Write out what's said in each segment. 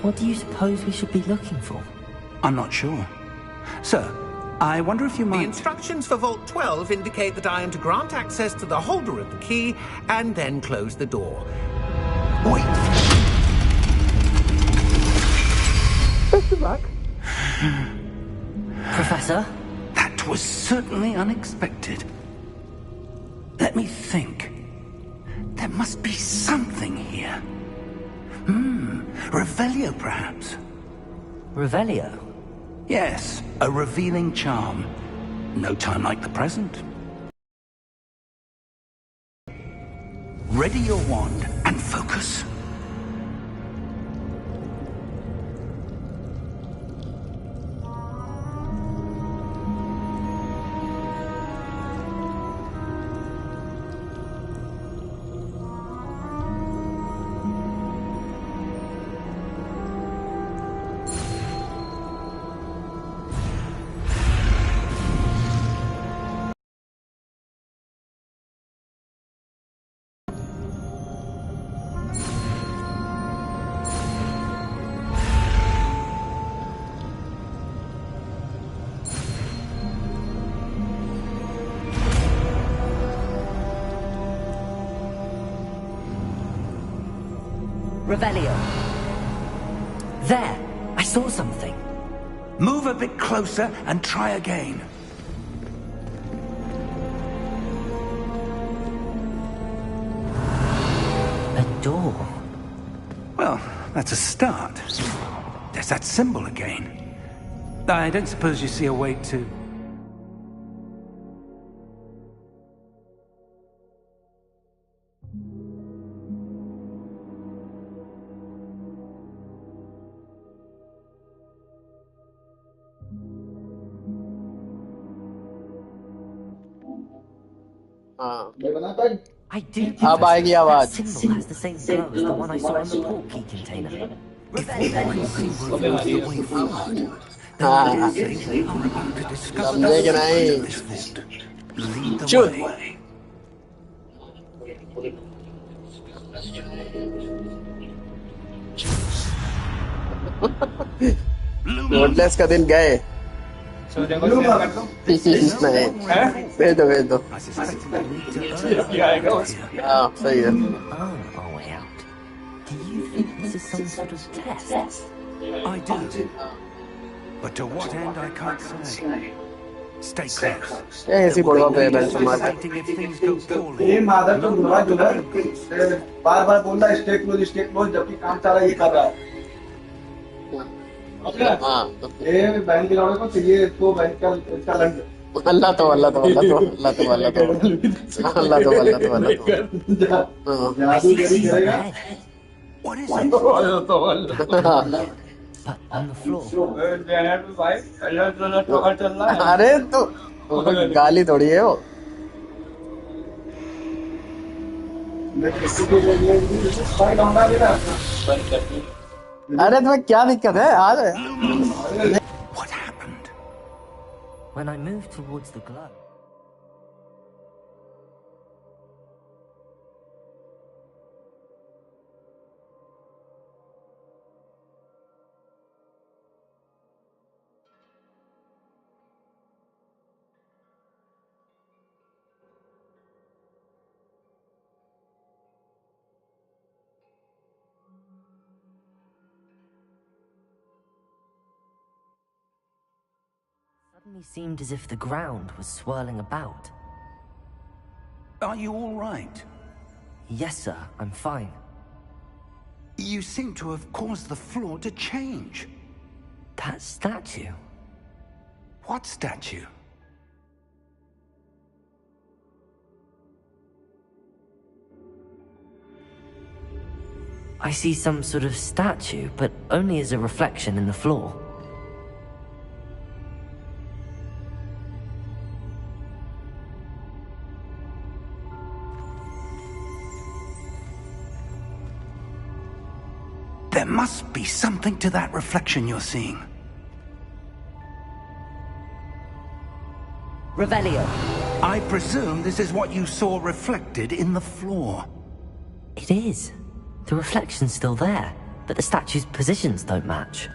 What do you suppose we should be looking for? I'm not sure. Sir, I wonder if you might... The instructions for Vault 12 indicate that I am to grant access to the holder of the key and then close the door. Wait. Best of luck. Professor? That was certainly unexpected. Let me think. There must be something here. Revelio, perhaps? Revelio? Yes, a revealing charm. No time like the present. Ready your wand and focus. Revelio. There! I saw something. Move a bit closer and try again. A door. Well, that's a start. There's that symbol again. I don't suppose you see a way to... I do. अब आएगी आवाज. That symbol has the same glow as the one I saw in the port key container. हाँ. समझे कि नहीं? चुप. नोटलेस का दिन गए. नहीं. भेज दो. हाँ सही है. Our way out. Do you think this is some sort of test? I do. But to what end, I can't say. Stay close. ऐसी बड़वा पे बेंच मार. Waiting if things go poorly. ये मादर तो दुआ जो है बार-बार बोल रहा है स्टे क्लोज जबकि काम सारा ये कर रहा है. हाँ. ये बैंक के लौड़े को चाहिए तो बैंक का लंच. अल्लाह तो जादूगरी करेगा. What is it? But on the floor. अरे तो गाली थोड़ी है वो. अरे तुम्हें क्या दिक्कत है? आ जाए. What happened? When I moved towards the glow. Suddenly seemed as if the ground was swirling about. Are you all right? Yes, sir, I'm fine. You seem to have caused the floor to change. That statue? What statue? I see some sort of statue, but only as a reflection in the floor. There must be something to that reflection you're seeing. Revelio. I presume this is what you saw reflected in the floor. It is. The reflection's still there, but the statue's positions don't match.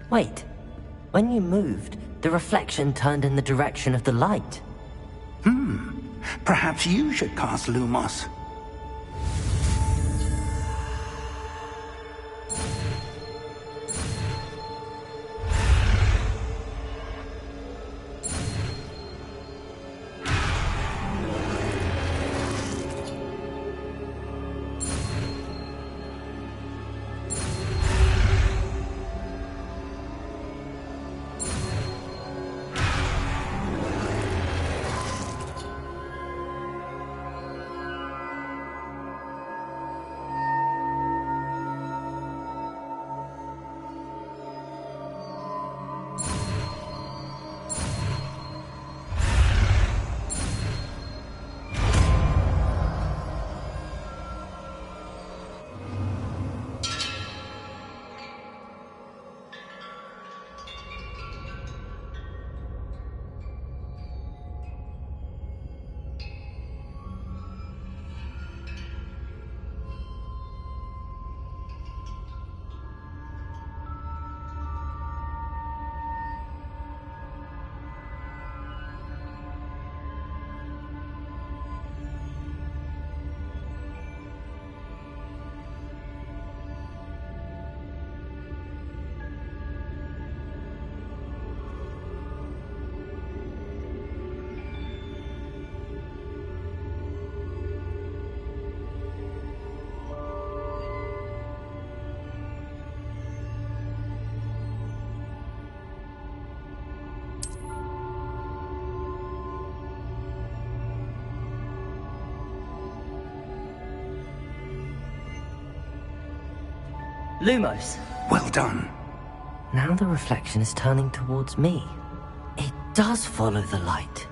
Wait, when you moved, the reflection turned in the direction of the light. Perhaps you should cast Lumos. Lumos. Well done. Now the reflection is turning towards me. It does follow the light.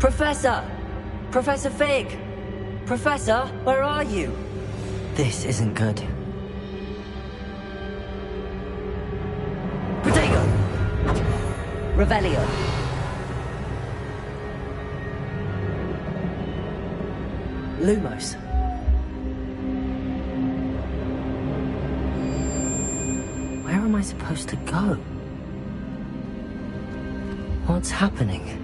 Professor! Professor Fig! Professor, where are you? This isn't good. Protego! Revelio. Lumos. Where am I supposed to go? What's happening?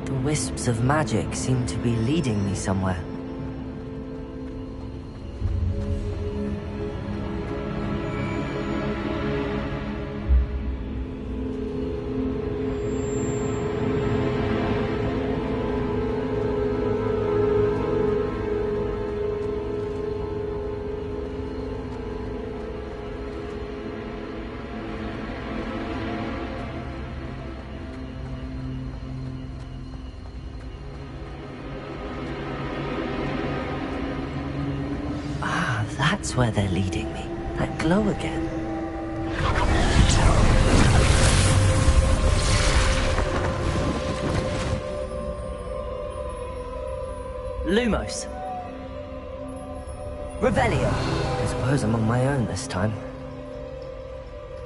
The wisps of magic seem to be leading me somewhere. That's where they're leading me. That glow again. Lumos. Revelio. I suppose I'm on my own this time.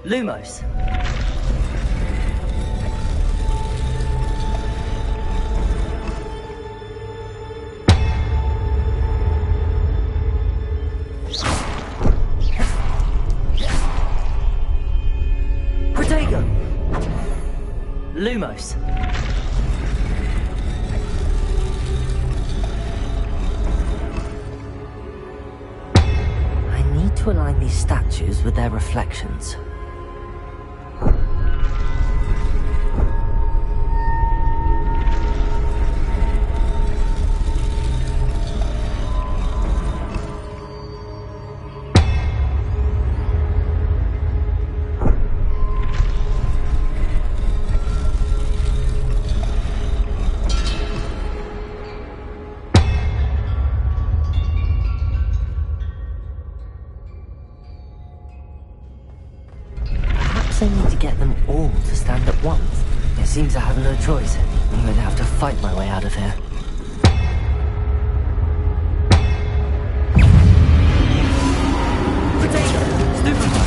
Lumos. Protego. Lumos. To align these statues with their reflections. I need to get them all to stand at once. It seems I have no choice. I'm going to have to fight my way out of here. Potato! Stupefy!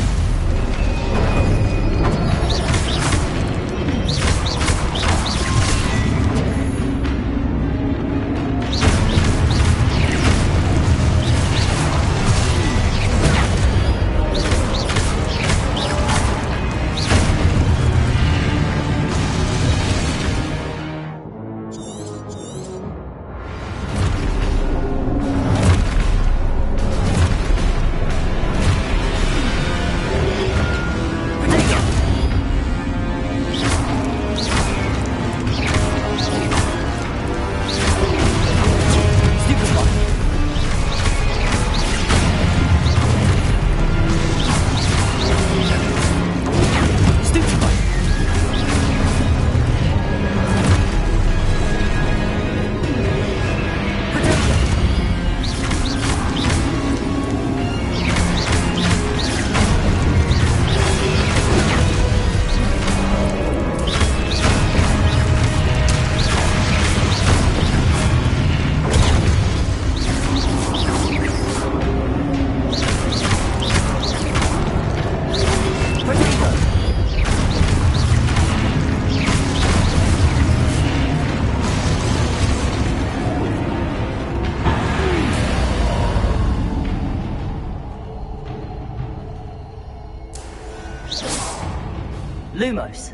Lumos.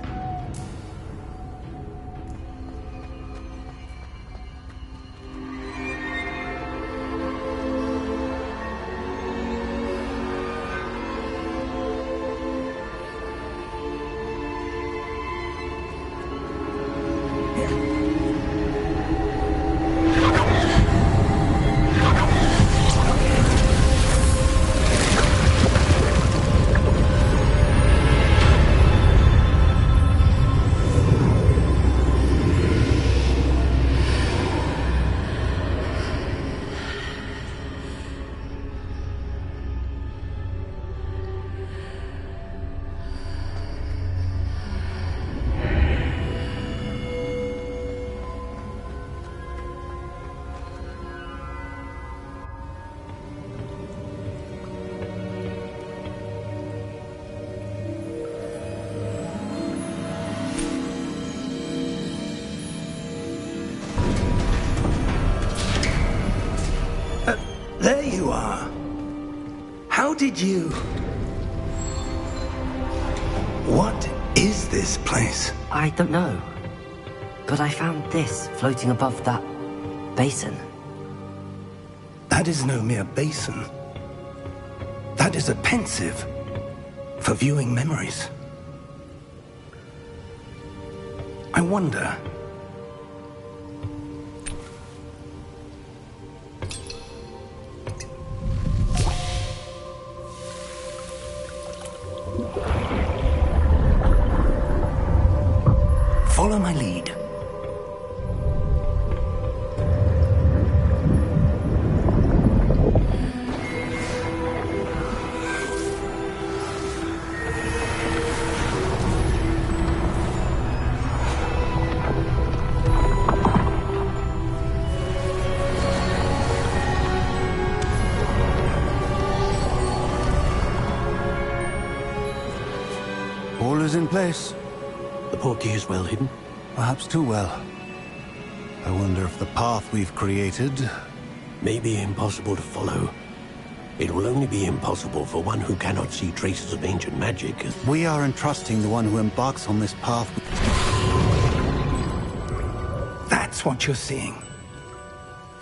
There you are. How did you... What is this place? I don't know. But I found this floating above that basin. That is no mere basin. That is a pensive for viewing memories. I wonder... Follow my lead. All is in place. The portkey is well hidden. Perhaps too well. I wonder if the path we've created... May be impossible to follow. It will only be impossible for one who cannot see traces of ancient magic. We are entrusting the one who embarks on this path with... That's what you're seeing.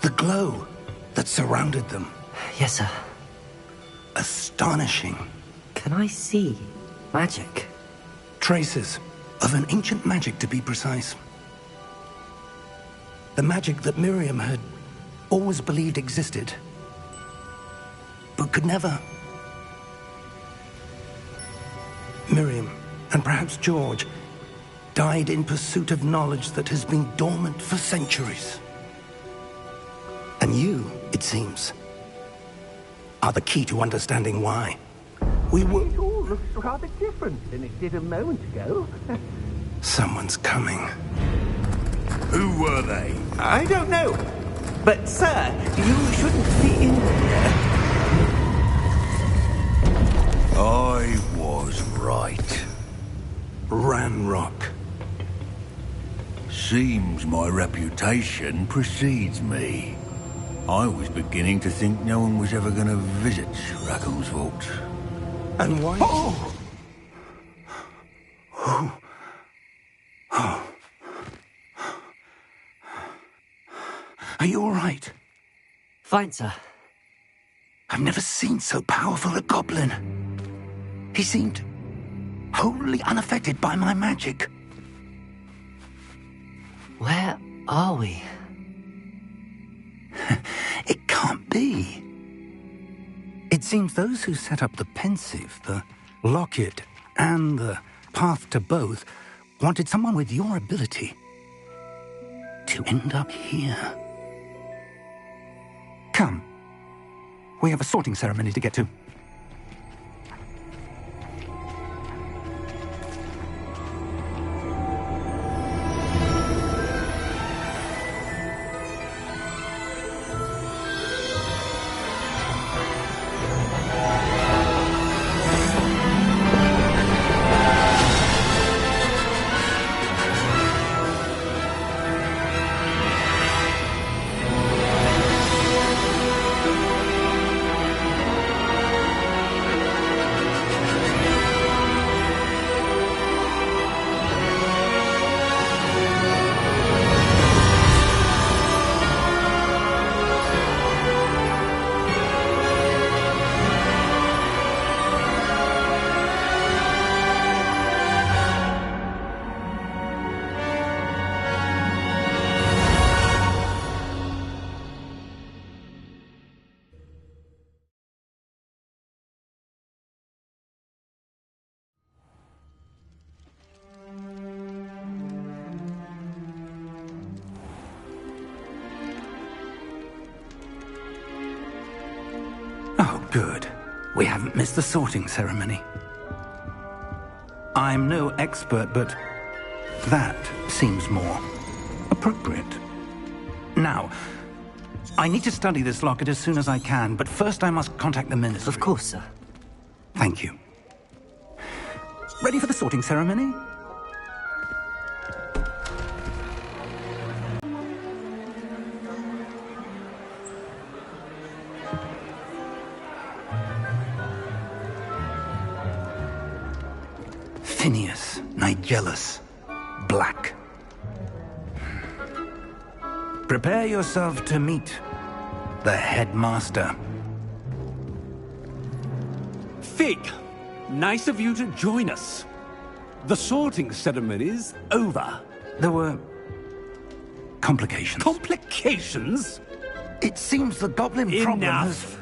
The glow that surrounded them. Yes, sir. Astonishing. Can I see magic? Traces of an ancient magic, to be precise. The magic that Miriam had always believed existed, but could never. Miriam, and perhaps George, died in pursuit of knowledge that has been dormant for centuries. And you, it seems, are the key to understanding why. It all looks rather different than it did a moment ago. Someone's coming. Who were they? I don't know. But, sir, you shouldn't be in here. I was right. Ranrock. Seems my reputation precedes me. I was beginning to think no one was ever going to visit Rackham's vault. And why? Oh! Are you all right? Fine, sir. I've never seen so powerful a goblin. He seemed wholly unaffected by my magic. Where are we? It can't be. It seems those who set up the pensive, the locket, and the path to both wanted someone with your ability to end up here. Come. We have a sorting ceremony to get to. Oh, good. We haven't missed the sorting ceremony. I'm no expert, but that seems more appropriate. Now, I need to study this locket as soon as I can, but first I must contact the ministry. Of course, sir. Thank you. Ready for the sorting ceremony? Phineas, Nigellus, Black. Prepare yourself to meet the headmaster. Fig, nice of you to join us. The sorting ceremony's over. There were complications. Complications? It seems the goblin problem has... Enough.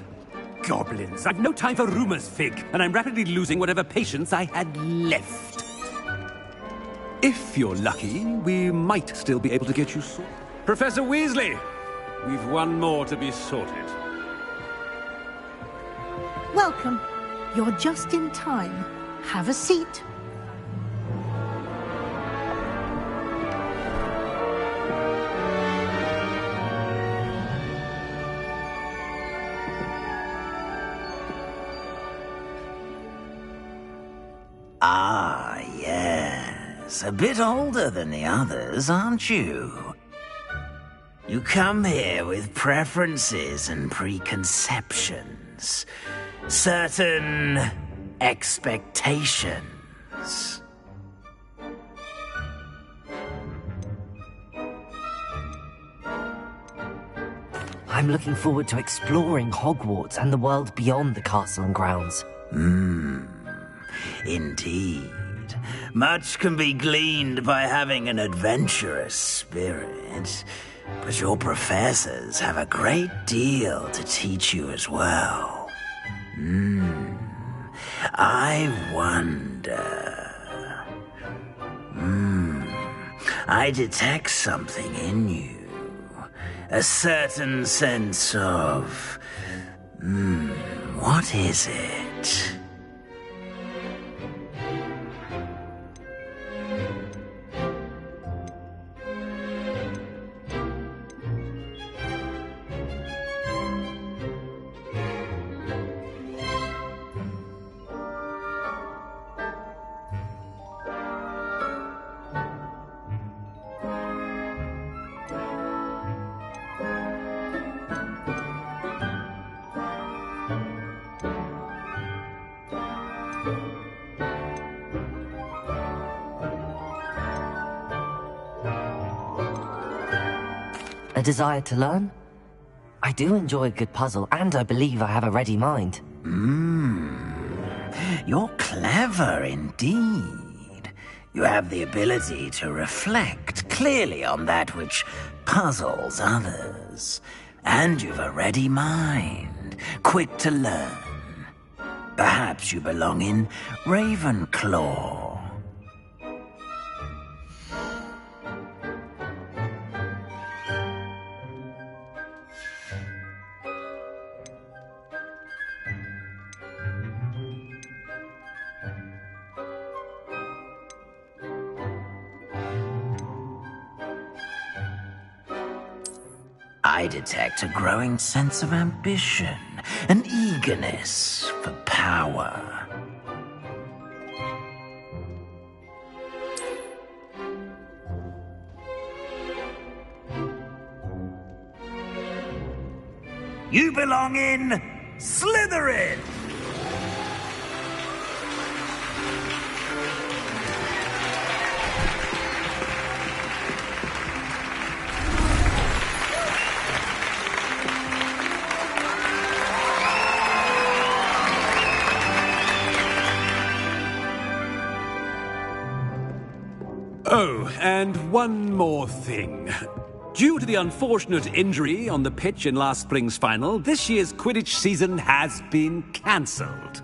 Goblins. I've no time for rumors, Fig, and I'm rapidly losing whatever patience I had left. If you're lucky, we might still be able to get you sorted. Professor Weasley, we've one more to be sorted. Welcome. You're just in time. Have a seat. Ah, Yes, a bit older than the others, aren't you? You come here with preferences and preconceptions. Certain expectations. I'm looking forward to exploring Hogwarts and the world beyond the castle and grounds. Indeed. Much can be gleaned by having an adventurous spirit, but your professors have a great deal to teach you as well. I wonder... I detect something in you. A certain sense of... what is it? A desire to learn? I do enjoy a good puzzle, and I believe I have a ready mind. You're clever indeed. You have the ability to reflect clearly on that which puzzles others. And you've a ready mind, quick to learn. Perhaps you belong in Ravenclaw. I detect a growing sense of ambition, an eagerness for power. You belong in Slytherin! Oh, and one more thing. Due to the unfortunate injury on the pitch in last spring's final, this year's Quidditch season has been cancelled.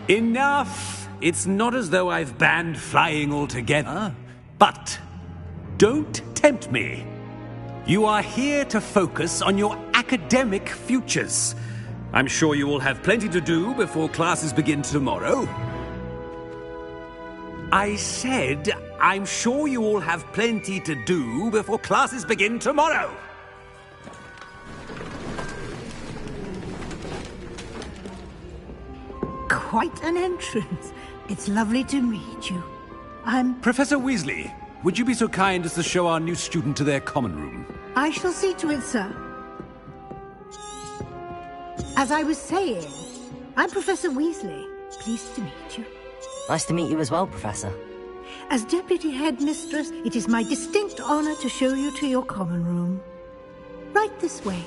Enough! It's not as though I've banned flying altogether, but don't tempt me. You are here to focus on your academic futures. I'm sure you will have plenty to do before classes begin tomorrow. I said, I'm sure you all have plenty to do before classes begin tomorrow. Quite an entrance. It's lovely to meet you. I'm... Professor Weasley, would you be so kind as to show our new student to their common room? I shall see to it, sir. As I was saying, I'm Professor Weasley. Pleased to meet you. Nice to meet you as well, Professor. As Deputy Headmistress, it is my distinct honor to show you to your common room. Right this way.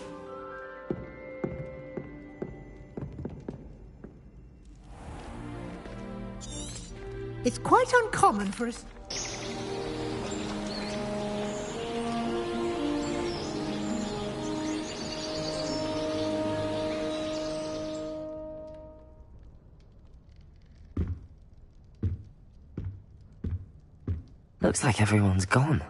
It's quite uncommon for us... Looks like everyone's gone.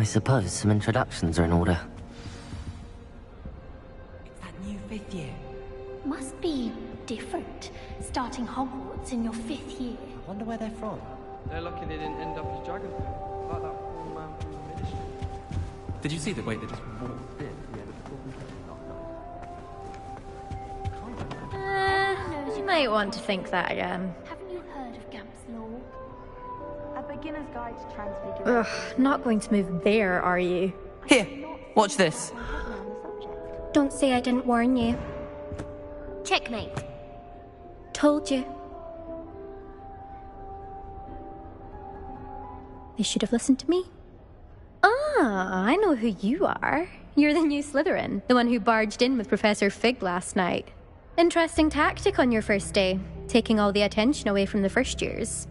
I suppose some introductions are in order. It's that new 5th year. Must be different, starting Hogwarts in your 5th year. I wonder where they're from. They're lucky they didn't end up as dragon folk, like that poor man from the ministry. Did you see the way they just walked in? You might want to think that again. Haven't you heard of Gamp's Law? A beginner's guide to transfiguration. Ugh, not going to move there, are you? Here, watch this. Don't say I didn't warn you. Checkmate. Told you. They should have listened to me. Ah, I know who you are. You're the new Slytherin, the one who barged in with Professor Fig last night. Interesting tactic on your first day, taking all the attention away from the first years.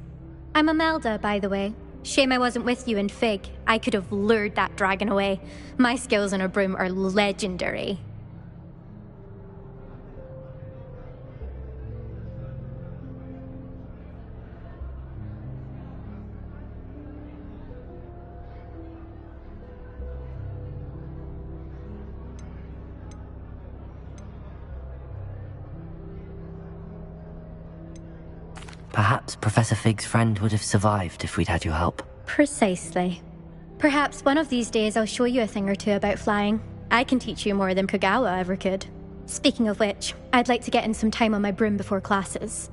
I'm Imelda, by the way. Shame I wasn't with you in Fig. I could have lured that dragon away. My skills on a broom are legendary. Perhaps Professor Fig's friend would have survived if we'd had your help. Precisely. Perhaps one of these days I'll show you a thing or two about flying. I can teach you more than Kogawa ever could. Speaking of which, I'd like to get in some time on my broom before classes.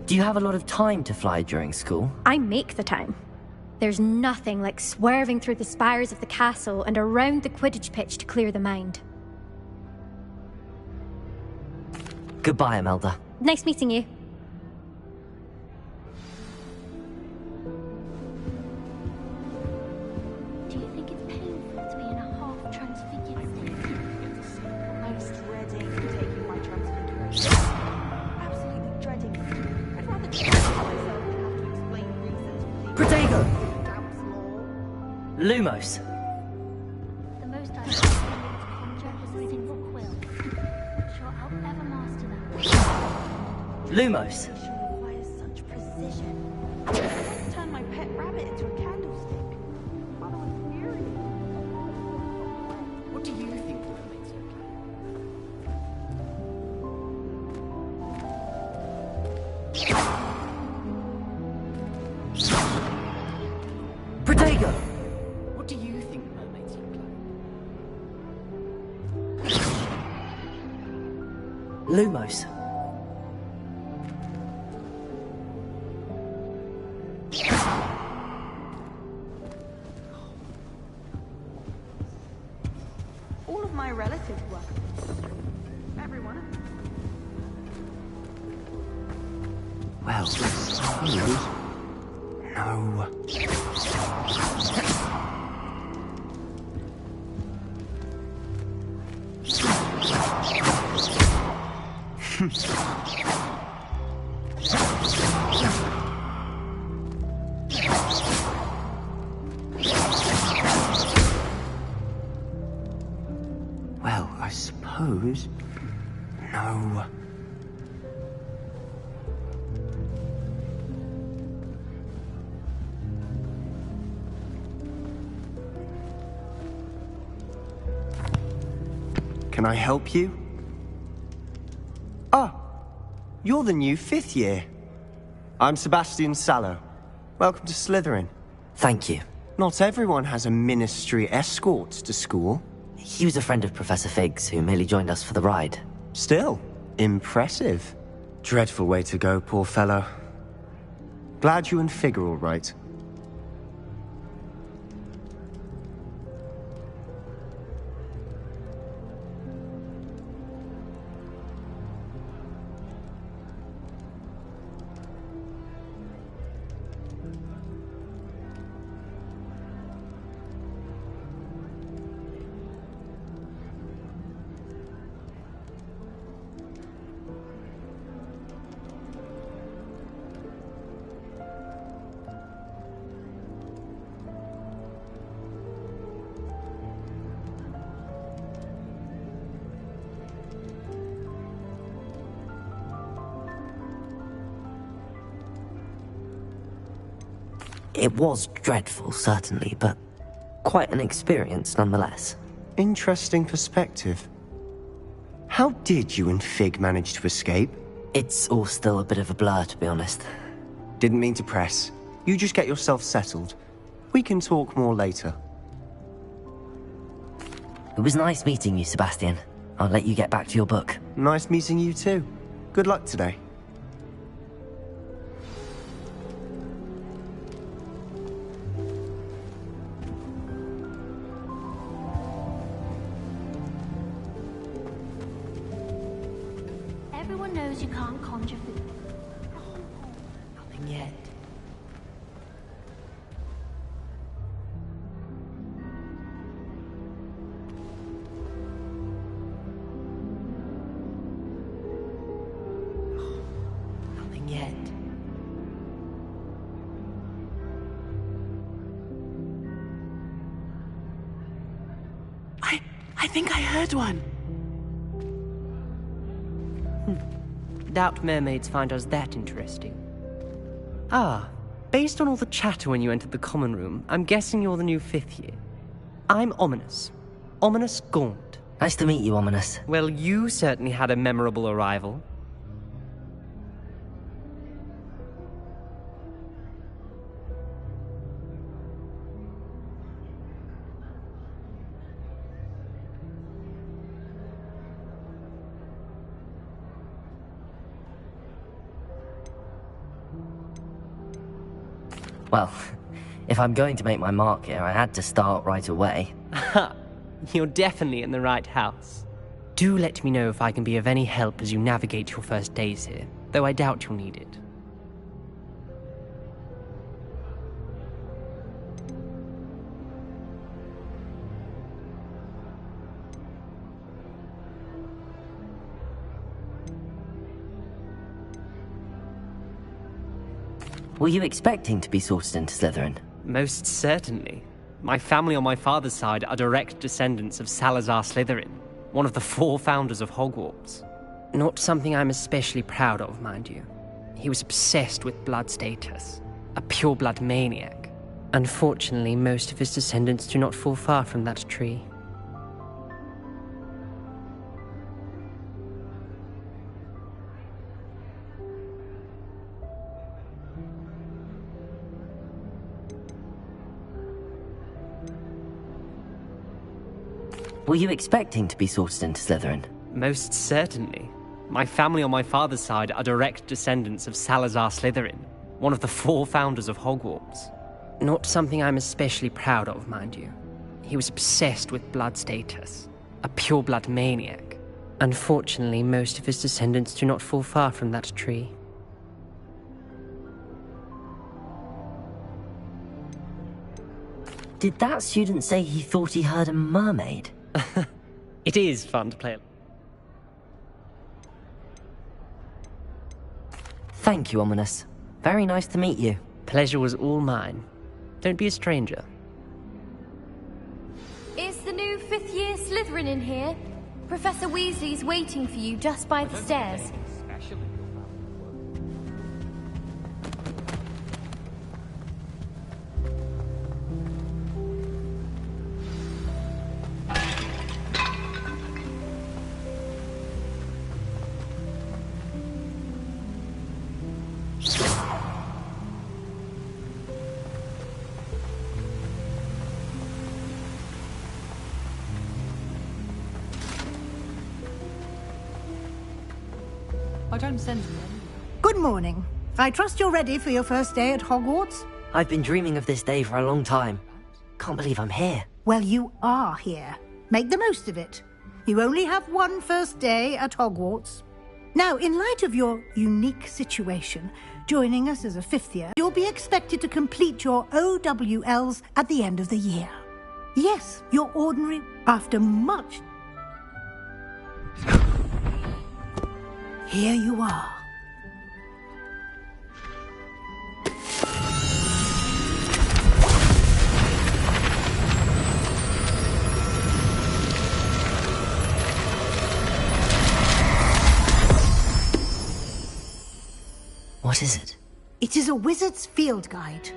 Do you have a lot of time to fly during school? I make the time. There's nothing like swerving through the spires of the castle and around the Quidditch pitch to clear the mind. Goodbye, Imelda. Nice meeting you. Do you think it's painful to be in a half-transfigured state? Most dreading taking my transfiguration. Absolutely dreading it. I'd rather die myself than have to explain reasons for leaving. Protego! Gamp's Law. Lumos! The most I ever conjure was a single quill. Sure I'll ever master that. Lumos! Requires such precision. Turn my pet rabbit into a candlestick. Mother was furious. What do you think mermaids look like? Protego! What do you think mermaids look like? Lumos. All of my relatives work. Every one of them. Well, no. Well, I suppose. No. Can I help you? Ah, you're the new 5th year. I'm Sebastian Sallow. Welcome to Slytherin. Thank you. Not everyone has a ministry escort to school. He was a friend of Professor Fig's who merely joined us for the ride. Still, impressive. Dreadful way to go, poor fellow. Glad you and Fig are all right. It was dreadful, certainly, but quite an experience nonetheless. Interesting perspective. How did you and Fig manage to escape? It's all still a bit of a blur, to be honest. Didn't mean to press. You just get yourself settled. We can talk more later. It was nice meeting you, Sebastian. I'll let you get back to your book. Nice meeting you too. Good luck today. Everyone knows you can't conjure food. Nothing yet. Nothing yet. I think I heard one. Doubt mermaids find us that interesting. Ah, based on all the chatter when you entered the common room, I'm guessing you're the new 5th year. I'm Ominous. Ominous Gaunt. Nice to meet you, Ominous. Well, you certainly had a memorable arrival. Well, if I'm going to make my mark here, I had to start right away. Ha! You're definitely in the right house. Do let me know if I can be of any help as you navigate your first days here, though I doubt you'll need it. Were you expecting to be sorted into Slytherin? Most certainly. My family on my father's side are direct descendants of Salazar Slytherin, one of the 4 founders of Hogwarts. Not something I'm especially proud of, mind you. He was obsessed with blood status, a pure-blood maniac. Unfortunately, most of his descendants do not fall far from that tree. Were you expecting to be sorted into Slytherin? Most certainly. My family on my father's side are direct descendants of Salazar Slytherin, one of the 4 founders of Hogwarts. Not something I'm especially proud of, mind you. He was obsessed with blood status, a pure-blood maniac. Unfortunately, most of his descendants do not fall far from that tree. Did that student say he thought he heard a mermaid? It is fun to play. Thank you, Ominous. Very nice to meet you. Pleasure was all mine. Don't be a stranger. Is the new 5th year Slytherin in here? Professor Weasley's waiting for you just by the stairs. I don't send them. Good morning. I trust you're ready for your first day at Hogwarts? I've been dreaming of this day for a long time. Can't believe I'm here. Well, you are here. Make the most of it. You only have one first day at Hogwarts. Now, in light of your unique situation, joining us as a 5th year, you'll be expected to complete your OWLs at the end of the year. Yes, your ordinary, after much... Here you are. What is it? It is a wizard's field guide.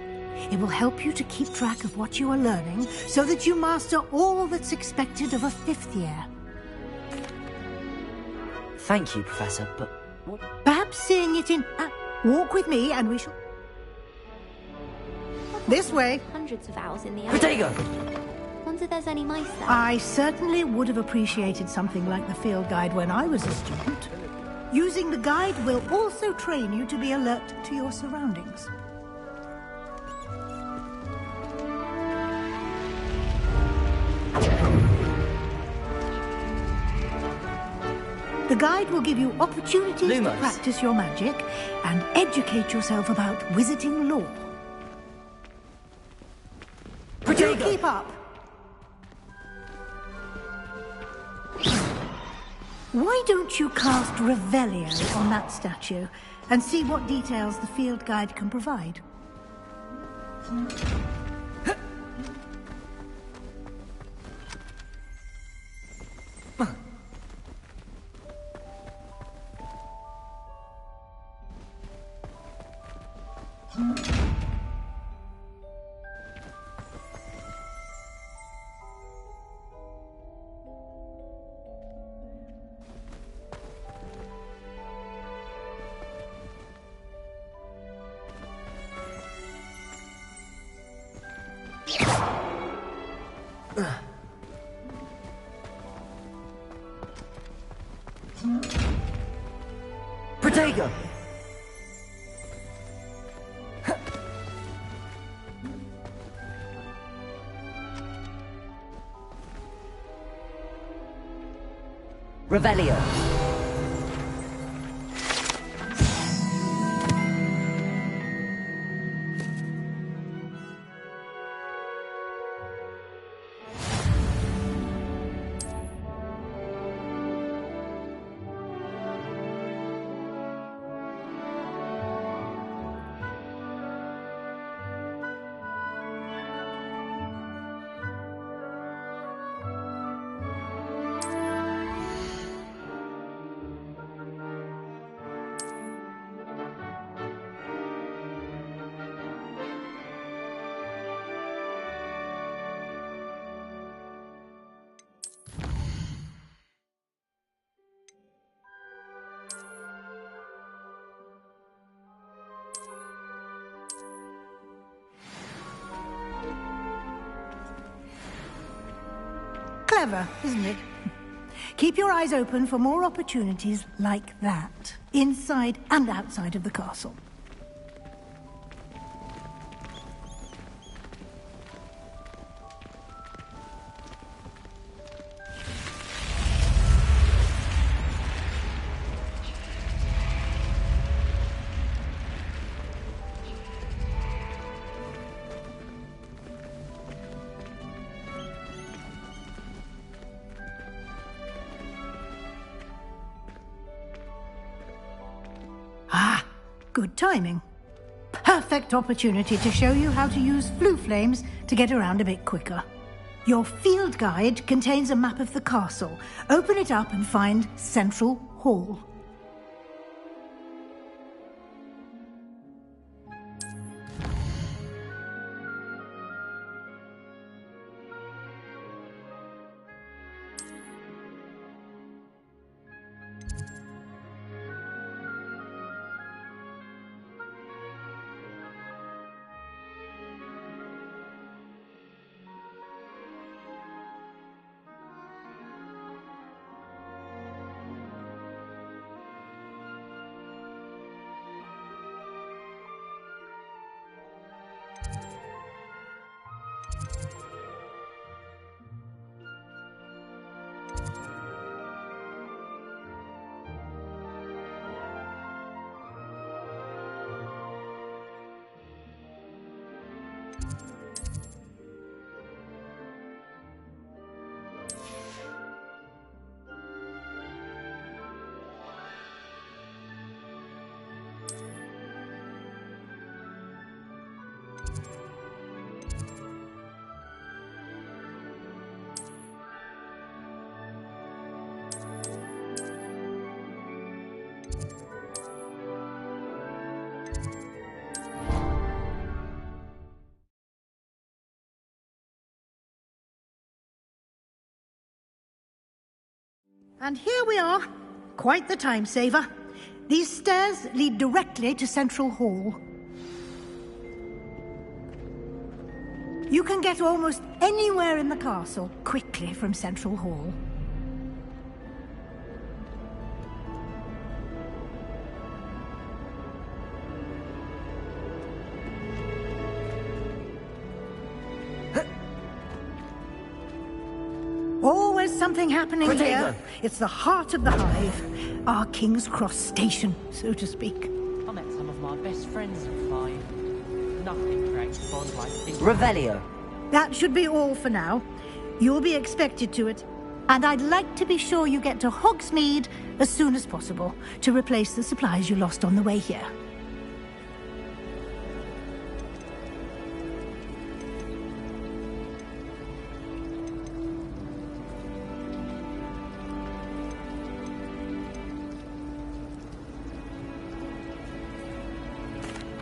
It will help you to keep track of what you are learning so that you master all that's expected of a 5th year. Thank you, Professor, but what? Perhaps seeing it in... walk with me and we shall... This way. Hundreds of hours in the air. Protego! Wonder if there's any mice there. I certainly would have appreciated something like the field guide when I was a student. Using the guide will also train you to be alert to your surroundings. The guide will give you opportunities to practice your magic and educate yourself about wizarding lore. You keep up. Why don't you cast Revelio on that statue and see what details the field guide can provide? Protego! Revelio! Clever, isn't it? Keep your eyes open for more opportunities like that, inside and outside of the castle. Good timing. Perfect opportunity to show you how to use flue flames to get around a bit quicker. Your field guide contains a map of the castle. Open it up and find Central Hall. And here we are. Quite the time saver. These stairs lead directly to Central Hall. You can get almost anywhere in the castle quickly from Central Hall. Always something happening here. It's the heart of the hive. Our King's Cross station, so to speak. I met some of my best friends at 5. Nothing creates a bond like thinking. Revelio. That should be all for now. You'll be expected to it. And I'd like to be sure you get to Hogsmeade as soon as possible to replace the supplies you lost on the way here.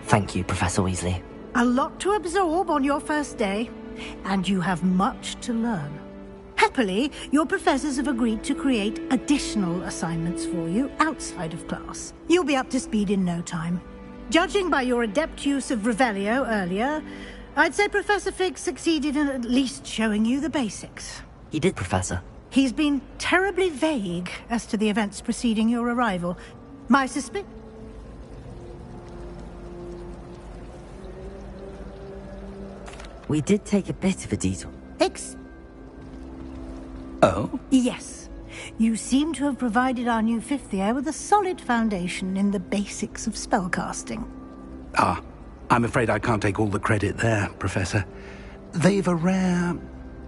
Thank you, Professor Weasley. A lot to absorb on your first day, and you have much to learn. Happily, your professors have agreed to create additional assignments for you outside of class. You'll be up to speed in no time. Judging by your adept use of Revelio earlier, I'd say Professor Fig succeeded in at least showing you the basics. He did, Professor. He's been terribly vague as to the events preceding your arrival. My suspicion... We did take a bit of a detour. Oh? Yes. You seem to have provided our new fifth year with a solid foundation in the basics of spellcasting. Ah, I'm afraid I can't take all the credit there, Professor. They've a rare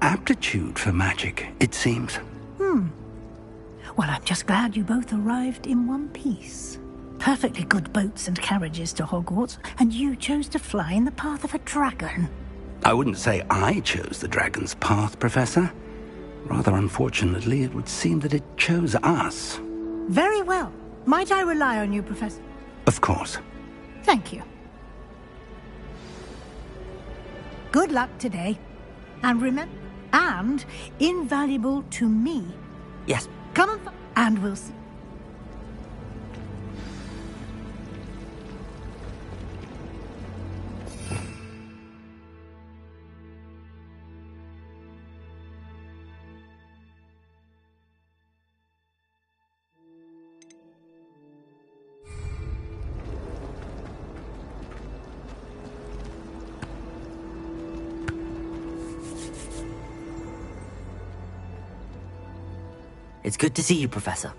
aptitude for magic, it seems. Well, I'm just glad you both arrived in one piece. Perfectly good boats and carriages to Hogwarts, and you chose to fly in the path of a dragon. I wouldn't say I chose the dragon's path, Professor. Rather unfortunately, it would seem that it chose us. Very well. Might I rely on you, Professor? Of course. Thank you. Good luck today. And remember, and invaluable to me. Yes. Come on, and we'll see. It's good to see you, Professor.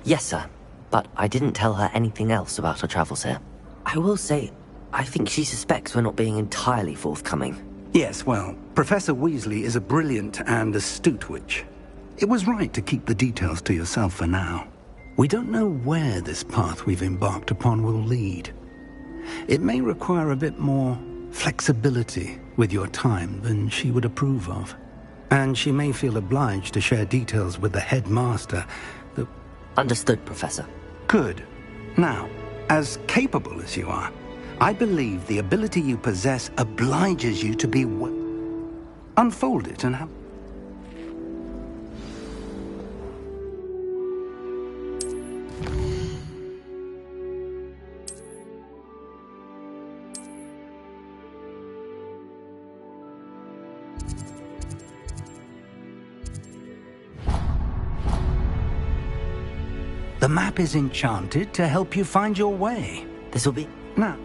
Yes, sir. But I didn't tell her anything else about our travels here. I will say, I think she suspects we're not being entirely forthcoming. Yes, well, Professor Weasley is a brilliant and astute witch. It was right to keep the details to yourself for now. We don't know where this path we've embarked upon will lead. It may require a bit more flexibility with your time than she would approve of. And she may feel obliged to share details with the headmaster that... Understood, Professor. Good. Now, as capable as you are, I believe the ability you possess obliges you to be... Unfold it and have... The map is enchanted to help you find your way. This will be... Now,